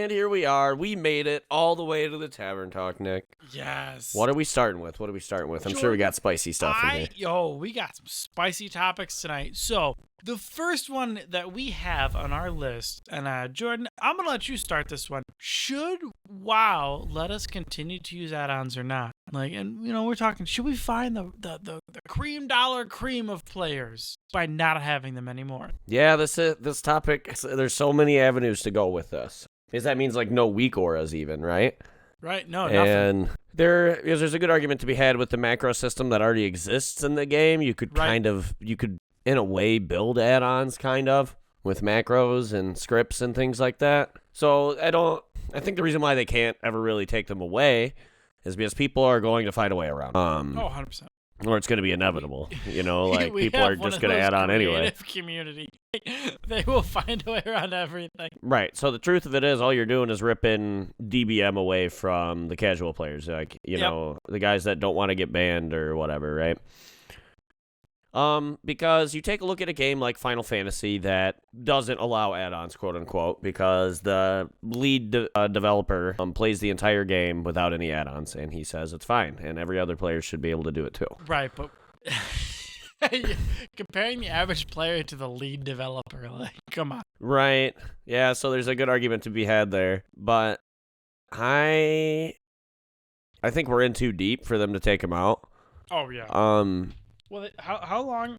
And here we are. We made it all the way to the Tavern Talk, Nick. Yes. What are we starting with? I'm sure we got spicy stuff in here. We got some spicy topics tonight. So, the first one that we have on our list, and Jordan, I'm going to let you start this one. Should WoW let us continue to use add-ons or not? We're talking, should we find the cream of players by not having them anymore? Yeah, this topic, there's so many avenues to go with this. Because that means, no weak auras even, right? Right, no, nothing. And there's a good argument to be had with the macro system that already exists in the game. You could in a way, build add-ons, kind of, with macros and scripts and things like that. So I think the reason why they can't ever really take them away is because people are going to find a way around. 100%. Or it's going to be inevitable, people are just going to add on anyway. Community. They will find a way around everything. Right. So the truth of it is all you're doing is ripping DBM away from the casual players, the guys that don't want to get banned or whatever, right? Because you take a look at a game like Final Fantasy that doesn't allow add-ons, quote-unquote, because the lead developer plays the entire game without any add-ons, and he says it's fine, and every other player should be able to do it too. Right, but comparing the average player to the lead developer, come on. Right. Yeah, so there's a good argument to be had there, but I think we're in too deep for them to take them out. Oh, yeah. Well, how long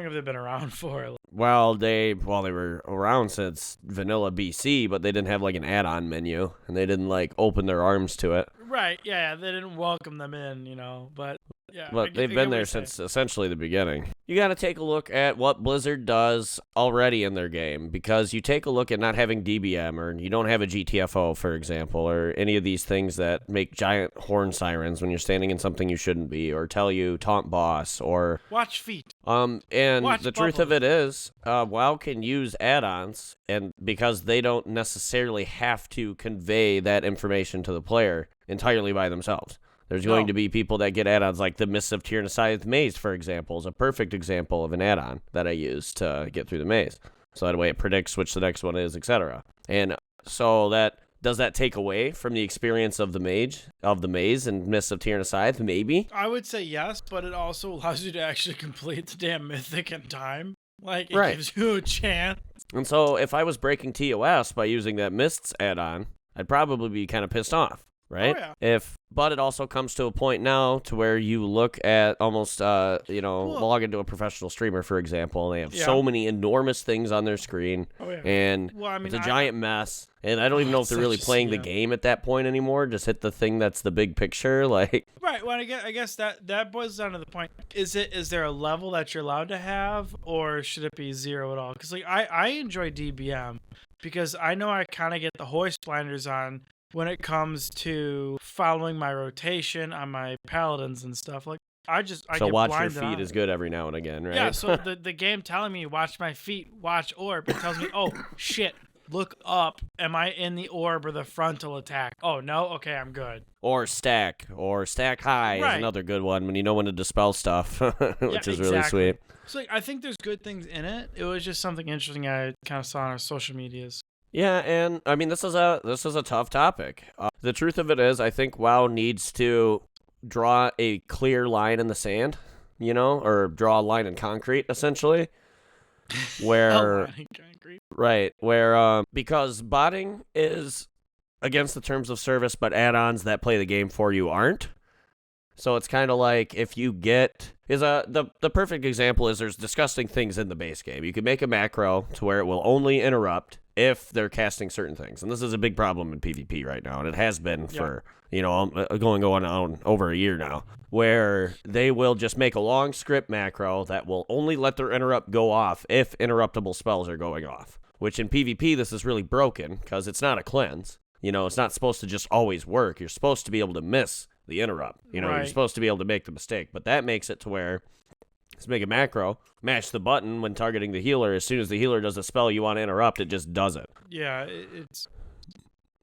have they been around for? Well, they were around since vanilla BC, but they didn't have an add-on menu, and they didn't open their arms to it. Right, yeah, they didn't welcome them in, but yeah. But they've been there since essentially the beginning. You got to take a look at what Blizzard does already in their game, because you take a look at not having DBM, or you don't have a GTFO, for example, or any of these things that make giant horn sirens when you're standing in something you shouldn't be, or tell you taunt boss, or watch feet. And watch the bubbles. Truth of it is, WoW can use add-ons, and because they don't necessarily have to convey that information to the player entirely by themselves. There's going to be people that get add-ons like the Mists of Tyrannosaith Maze, for example, is a perfect example of an add-on that I use to get through the maze. So that way it predicts which the next one is, etc. And so does that take away from the experience of the maze and Mists of Tyrannosaith? Maybe. I would say yes, but it also allows you to actually complete the damn mythic in time. It gives you a chance. And so if I was breaking TOS by using that Mists add-on, I'd probably be kind of pissed off. Right? Oh, yeah. But it also comes to a point now to where you look at almost, log into a professional streamer, for example, and they have so many enormous things on their screen, and it's a giant mess, and I don't even know if they're really playing the game at that point anymore, just hit the thing that's the big picture, Right, well, I guess that boils down to the point. Is there a level that you're allowed to have, or should it be zero at all? Because, I enjoy DBM, because I know I kind of get the hoist blinders on when it comes to following my rotation on my paladins and stuff. I so watch your feet is good every now and again, right? Yeah, so the game telling me watch my feet, watch orb, it tells me, oh shit, look up, am I in the orb or the frontal attack? Oh no, okay, I'm good. Or stack high is another good one when you know when to dispel stuff, which is really sweet. So I think there's good things in it. It was just something interesting I kind of saw on our social medias. Yeah, and I mean this is a tough topic. The truth of it is, I think WoW needs to draw a clear line in the sand, or draw a line in concrete, essentially, where because botting is against the terms of service, but add-ons that play the game for you aren't. So it's kind of like if you get the perfect example is there's disgusting things in the base game. You can make a macro to where it will only interrupt if they're casting certain things. And this is a big problem in PvP right now, and it has been for, going on over a year now, where they will just make a long script macro that will only let their interrupt go off if interruptible spells are going off, which in PvP this is really broken because it's not a cleanse. It's not supposed to just always work. You're supposed to be able to miss the interrupt. You're supposed to be able to make the mistake, but that makes it to where let's make a macro, mash the button when targeting the healer. As soon as the healer does a spell you want to interrupt, it just does it. Yeah,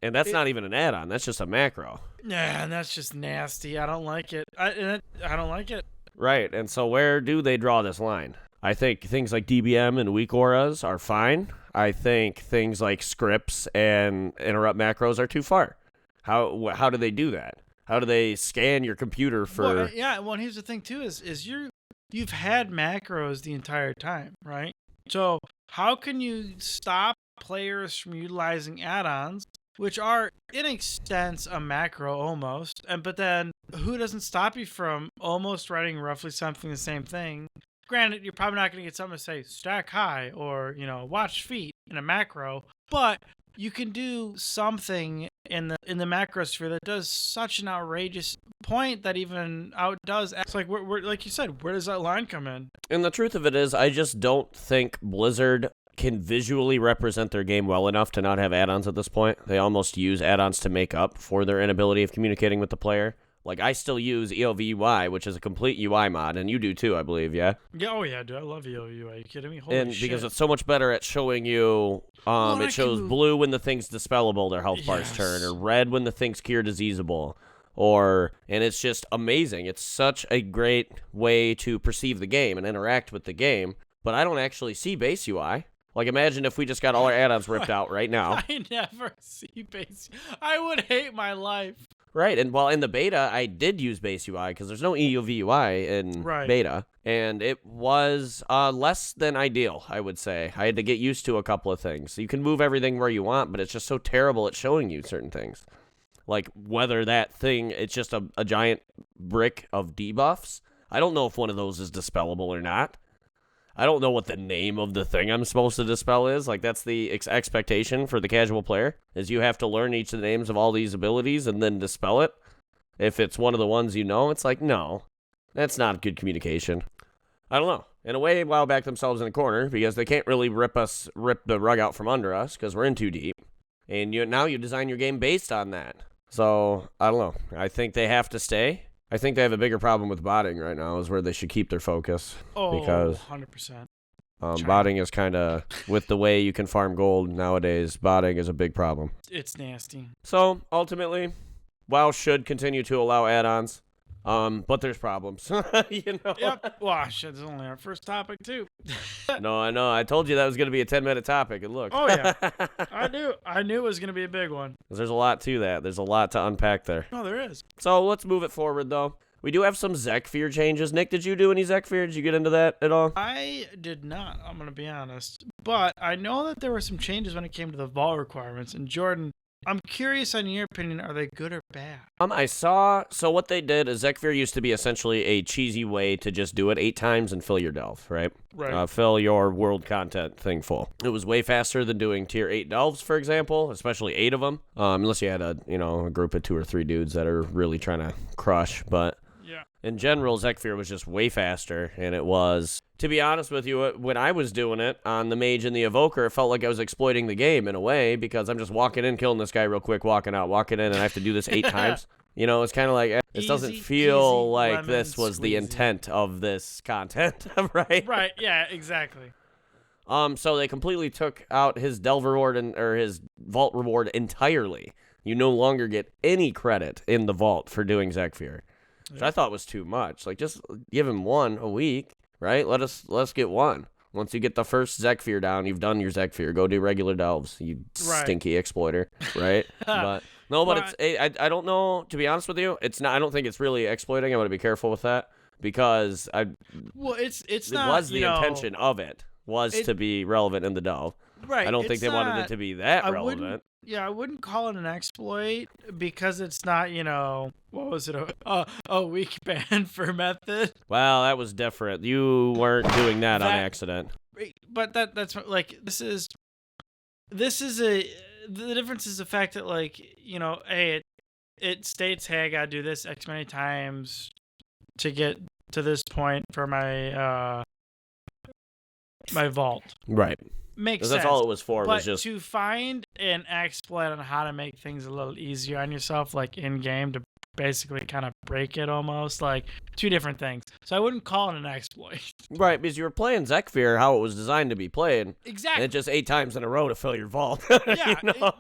and that's not even an add-on. That's just a macro. Yeah, and that's just nasty. I don't like it. I don't like it. Right, and so where do they draw this line? I think things like DBM and weak auras are fine. I think things like scripts and interrupt macros are too far. How do they do that? How do they scan your computer for? Well, and here's the thing too: is you've had macros the entire time, right? So how can you stop players from utilizing add-ons, which are in extent a macro almost, but then who doesn't stop you from almost writing roughly something the same thing? Granted, you're probably not going to get something to say stack high or watch feet in a macro, but you can do something in the macro sphere that does such an outrageous point that even outdoes. It's like we're like you said, where does that line come in? And the truth of it is, I just don't think Blizzard can visually represent their game well enough to not have add-ons at this point. They almost use add-ons to make up for their inability of communicating with the player. Like, I still use EOV UI, which is a complete UI mod, and you do too, I believe, yeah? Yeah, oh yeah, dude, I love EOV UI. Are you kidding me? Holy shit. Because it's so much better at showing you, it shows blue when the thing's dispellable, their health bars turn, or red when the thing's cure diseasable, and it's just amazing. It's such a great way to perceive the game and interact with the game, but I don't actually see base UI. Like, imagine if we just got all our add-ons ripped out right now. I never see base. I would hate my life. Right, and while in the beta, I did use base UI because there's no EUV UI in beta, and it was less than ideal, I would say. I had to get used to a couple of things. You can move everything where you want, but it's just so terrible at showing you certain things. Like whether that thing, it's just a giant brick of debuffs. I don't know if one of those is dispellable or not. I don't know what the name of the thing I'm supposed to dispel is. Like, that's the expectation for the casual player, is you have to learn each of the names of all these abilities and then dispel it. If it's one of the ones you know, it's like, no, that's not good communication. I don't know. In a way, WoW backed themselves in a corner because they can't really rip the rug out from under us because we're in too deep. And now you design your game based on that. So, I don't know. I think they have to stay. I think they have a bigger problem with botting right now, is where they should keep their focus. Oh, because 100%. Botting is kind of, with the way you can farm gold nowadays, botting is a big problem. It's nasty. So, ultimately, WoW should continue to allow add-ons, but there's problems. Yep. Wow, shit, this is only our first topic, too. No, I know. I told you that was going to be a 10-minute topic, and look. Oh, yeah. I knew it was going to be a big one. There's a lot to that. There's a lot to unpack there. Oh, there is. So, let's move it forward, though. We do have some Zekvir changes. Nick, did you do any Zekvir? Did you get into that at all? I did not, I'm going to be honest. But I know that there were some changes when it came to the vault requirements. And Jordan, I'm curious on your opinion, are they good or bad? So what they did is Zekvir used to be essentially a cheesy way to just do it 8 times and fill your delve, right? Right. Fill your world content thing full. It was way faster than doing tier 8 delves, for example, especially 8 of them, unless you had a group of 2 or 3 dudes that are really trying to crush, but yeah. In general, Zekvir was just way faster, and it was, to be honest with you, when I was doing it on the Mage and the Evoker, it felt like I was exploiting the game in a way, because I'm just walking in, killing this guy real quick, walking out, walking in, and I have to do this 8 times. It's kind of like, this doesn't feel like this was the intent of this content, right? Right, yeah, exactly. So they completely took out his delve reward or his vault reward entirely. You no longer get any credit in the vault for doing Zekvir. Which I thought was too much. Like, just give him 1 a week, right? Let's get 1. Once you get the first Zekvir down, you've done your Zekvir. Go do regular delves, you stinky exploiter, right? But I don't know. To be honest with you, it's not. I don't think it's really exploiting. I want to be careful with that because it not. Was the intention of it was to be relevant in the delve. Right. I don't think they wanted it to be that relevant. Yeah, I wouldn't call it an exploit because it's not, what was it, a weak ban for method. Well, that was different. You weren't doing that on accident. But that's like, the difference is the fact that, like, hey, it states, hey, I gotta do this X many times to get to this point for my my vault. Right. Makes sense. That's all it was for. But was just to find an exploit on how to make things a little easier on yourself, like in game, to basically kind of break it almost, like two different things. So I wouldn't call it an exploit. Right, because you were playing Zekvir how it was designed to be played. Exactly. And it just 8 times in a row to fill your vault. Yeah, you know?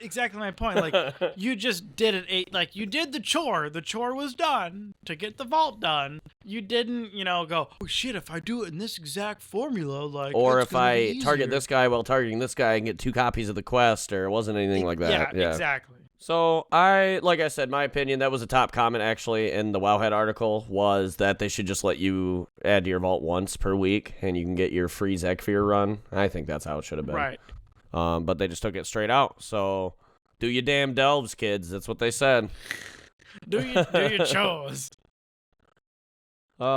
exactly my point. Like, you just did it like, you did the chore. The chore was done to get the vault done. You didn't, go, oh shit, if I do it in this exact formula, like, or it's if gonna be I easier. target this guy while targeting this guy and get 2 copies of the quest, or it wasn't anything like that. Yeah, exactly. So like I said, my opinion, that was a top comment actually in the Wowhead article, was that they should just let you add to your vault once per week and you can get your free Zekvir run. I think that's how it should have been. Right. But they just took it straight out. So do your damn delves, kids. That's what they said. Do your chores.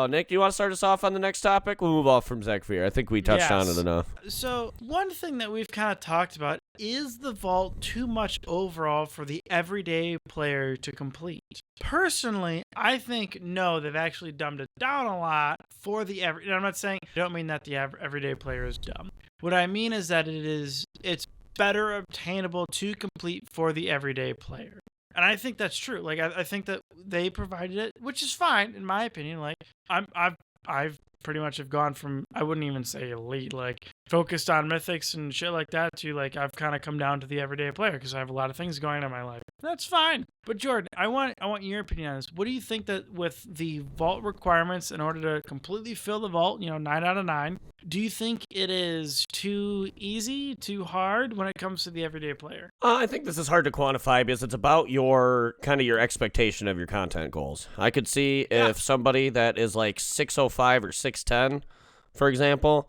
Nick, do you want to start us off on the next topic? We'll move off from Zekvir. I think we touched on it enough. So one thing that we've kind of talked about is the vault too much overall for the everyday player to complete. Personally, I think no, they've actually dumbed it down a lot for the and I'm not saying, I don't mean that the everyday player is dumb. What I mean is that it's better obtainable to complete for the everyday player. And I think that's true. Like, I think that they provided it, which is fine in my opinion. Like, I've pretty much have gone from, I wouldn't even say elite, like focused on mythics and shit like that, to like I've kind of come down to the everyday player because I have a lot of things going on in my life. That's fine. But Jordan, I want your opinion on this. What do you think that with the vault requirements in order to completely fill the vault, 9 out of 9, do you think it is too easy, too hard when it comes to the everyday player? I think this is hard to quantify because it's about your expectation of your content goals. I could see if somebody that is like 605 or 610, for example,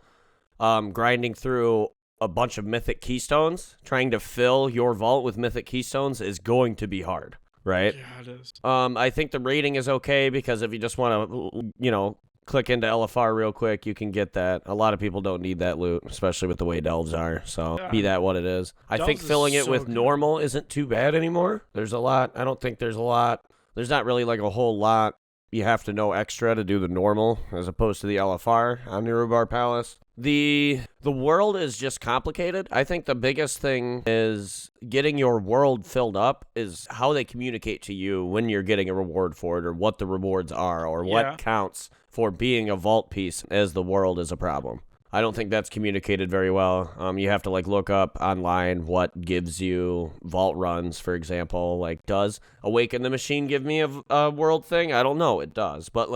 grinding through a bunch of mythic keystones, trying to fill your vault with mythic keystones is going to be hard, right? Yeah, it is. I think the rating is okay because if you just want to, click into LFR real quick, you can get that. A lot of people don't need that loot, especially with the way delves are. So be that what it is. I think filling it with normal isn't too bad anymore. There's a lot. I don't think there's a lot. There's not really like a whole lot you have to know extra to do the normal as opposed to the LFR on Nirubar Palace. The world is just complicated. I think the biggest thing is getting your world filled up is how they communicate to you when you're getting a reward for it, or what the rewards are, or what counts for being a vault piece as the world is a problem. I don't think that's communicated very well. You have to look up online what gives you vault runs, for example. Like, does Awaken the Machine give me a world thing? I don't know. It does, but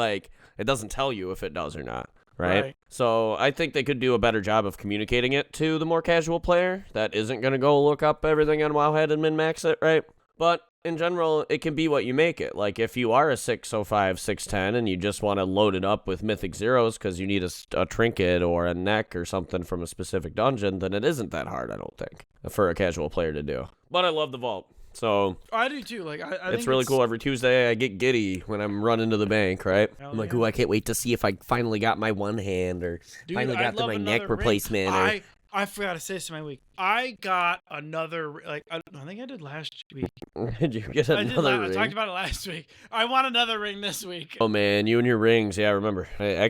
it doesn't tell you if it does or not. Right? So I think they could do a better job of communicating it to the more casual player that isn't going to go look up everything on Wowhead and min-max it, right? But in general, it can be what you make it. Like, if you are a 605, 610, and you just want to load it up with mythic zeros because you need a trinket or a neck or something from a specific dungeon, then it isn't that hard, I don't think, for a casual player to do. But I love the vault. So I do too. Like, I it's think really cool. Every Tuesday I get giddy when I'm running to the bank, right? I'm like, ooh, I can't wait to see if I finally got my one hand, or finally got my neck replacement. I forgot to say this in my week. I got another, I think I did last week. Did you get another ring? I talked about it last week. I want another ring this week. Oh man, you and your rings. Yeah, I remember. I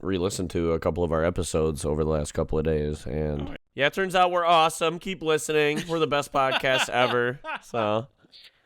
re-listened to a couple of our episodes over the last couple of days, and yeah, it turns out we're awesome. Keep listening. We're the best podcast ever. So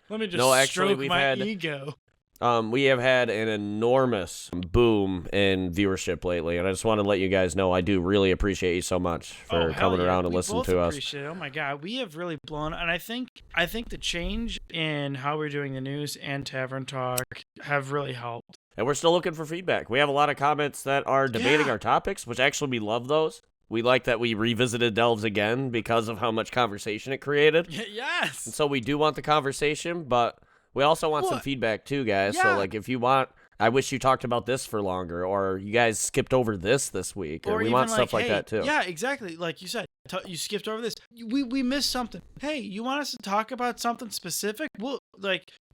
let me just stroke my ego. We have had an enormous boom in viewership lately, and I just want to let you guys know I do really appreciate you so much for coming around and listening to us. Appreciate it. Oh my god, we have really blown, and I think the change in how we're doing the news and Tavern Talk have really helped. And we're still looking for feedback. We have a lot of comments that are debating our topics, which actually we love those. We like that we revisited Delves again because of how much conversation it created. Yes. And so we do want the conversation, but we also want some feedback too, guys. Yeah. So if you want, I wish you talked about this for longer, or you guys skipped over this week, or we want stuff like that too. Yeah, exactly. Like you said, you skipped over this. We missed something. Hey, you want us to talk about something specific? We'll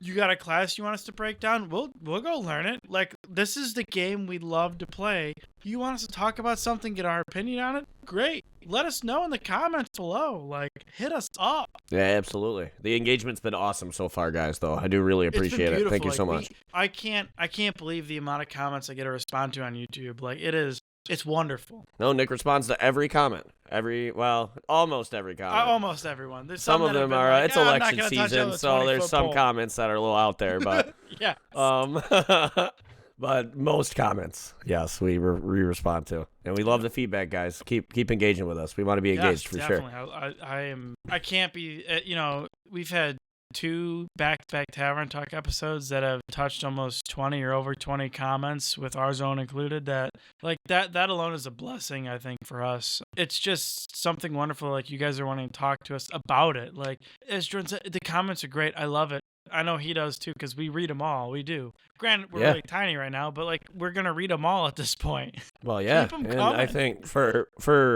you got a class you want us to break down? We'll go learn it. Like, this is the game we love to play. You want us to talk about something, get our opinion on it? Great. let us know in the comments below. Like, hit us up. Yeah, absolutely. The engagement's been awesome so far, guys, though. I do really appreciate it. Thank you so much. I can't believe the amount of comments I get to respond to on YouTube. Like, it's wonderful. No, Nick responds to every comment. Almost every comment. Almost everyone. There's some of them are, it's election season, so there's some poll. comments that are a little out there, but, yeah. But most comments, yes, we respond to, and we love the feedback, guys. Keep engaging with us. We want to be engaged for definitely. sure. I can't be. We've had 2 back-to-back Tavern Talk episodes that have touched almost 20 or over 20 comments, with our zone included. That alone is a blessing, I think, for us. It's just something wonderful. Like, you guys are wanting to talk to us about it. Like, as Jordan said, the comments are great. I love it. I know he does too, because we read them all. We do. Granted, we're really tiny right now, but like, we're gonna read them all at this point. Well, yeah, and I think for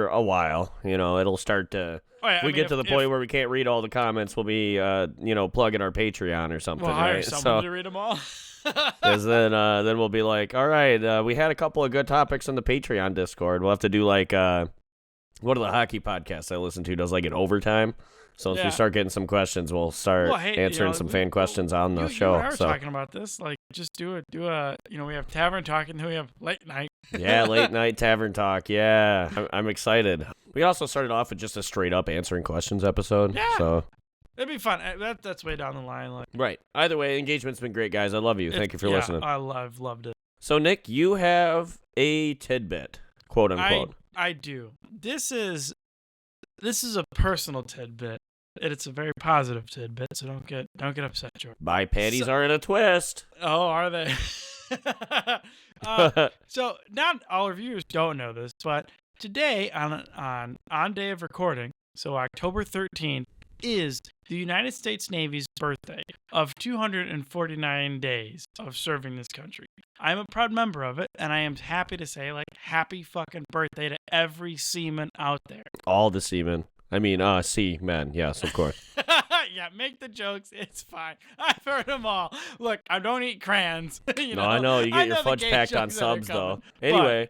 a while, it'll start to. We get to the point where we can't read all the comments. We'll be, plugging our Patreon or something. We'll hire someone to read them all. Because then we'll be like, all right, we had a couple of good topics on the Patreon Discord. We'll have to do like one of the hockey podcasts I listen to does like an overtime. So if we start getting some questions, we'll start answering some fan questions on the show. We were talking about this. Like, just do a we have Tavern Talk, and then we have Late Night. Yeah, Late Night Tavern Talk. Yeah, I'm excited. We also started off with just a straight up answering questions episode. Yeah. So it'd be fun. That's way down the line. Like. Right. Either way, engagement's been great, guys. I love you. Thank you for listening. I've loved it. So, Nick, you have a tidbit, quote unquote. I do. This is a personal tidbit. It's a very positive tidbit, so don't get upset, Jordan. My panties are in a twist. Oh, are they? So not all our viewers don't know this, but today on day of recording, so October 13th, is the United States Navy's birthday of 249 days of serving this country. I'm a proud member of it, and I am happy to say, like, happy fucking birthday to every seaman out there. All the seamen. I mean, seamen. Yes, of course. Yeah, make the jokes. It's fine. I've heard them all. Look, I don't eat crayons. I know. You get your fudge packed on subs, though. Anyway.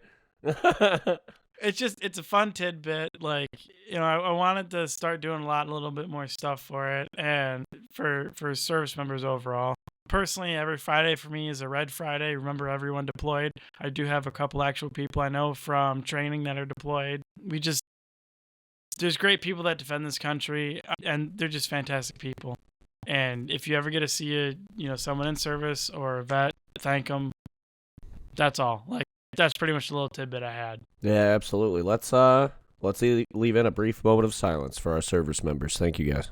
It's a fun tidbit. Like, I wanted to start doing a little bit more stuff for it, and for service members overall. Personally, every Friday for me is a Red Friday. Remember everyone deployed. I do have a couple actual people I know from training that are deployed. There's great people that defend this country, and they're just fantastic people. And if you ever get to see someone in service or a vet, thank them. That's all. Like, that's pretty much the little tidbit I had. Yeah, absolutely. Let's leave in a brief moment of silence for our service members. Thank you, guys.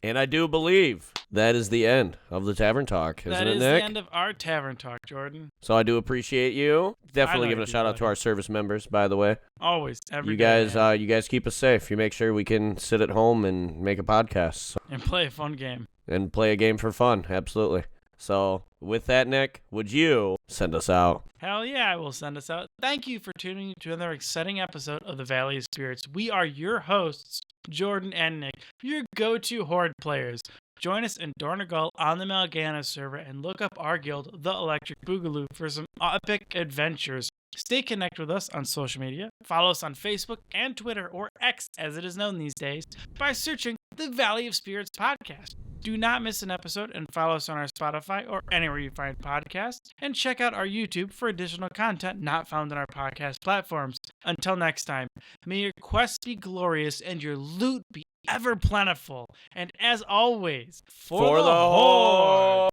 And I do believe that is the end of the Tavern Talk, isn't it, Nick? That is the end of our Tavern Talk, Jordan. So I do appreciate you. Definitely giving a shout out to our service members, by the way. Always, every day. You guys keep us safe. You make sure we can sit at home and make a podcast. So. And play a fun game. And play a game for fun, absolutely. So with that, Nick, would you send us out? Hell yeah, I will send us out. Thank you for tuning in to another exciting episode of the Valley of Spirits. We are your hosts, Jordan and Nick, your go-to Horde players. Join us in Dornegal on the Mal'Ganis server and look up our guild, the Electric Boogaloo, for some epic adventures. Stay connected with us on social media. Follow us on Facebook and Twitter, or X as it is known these days, by searching the Valley of Spirits podcast. Do not miss an episode, and follow us on our Spotify or anywhere you find podcasts, and check out our YouTube for additional content not found on our podcast platforms. Until next time, may your quest be glorious and your loot be ever plentiful. And as always, for the Horde!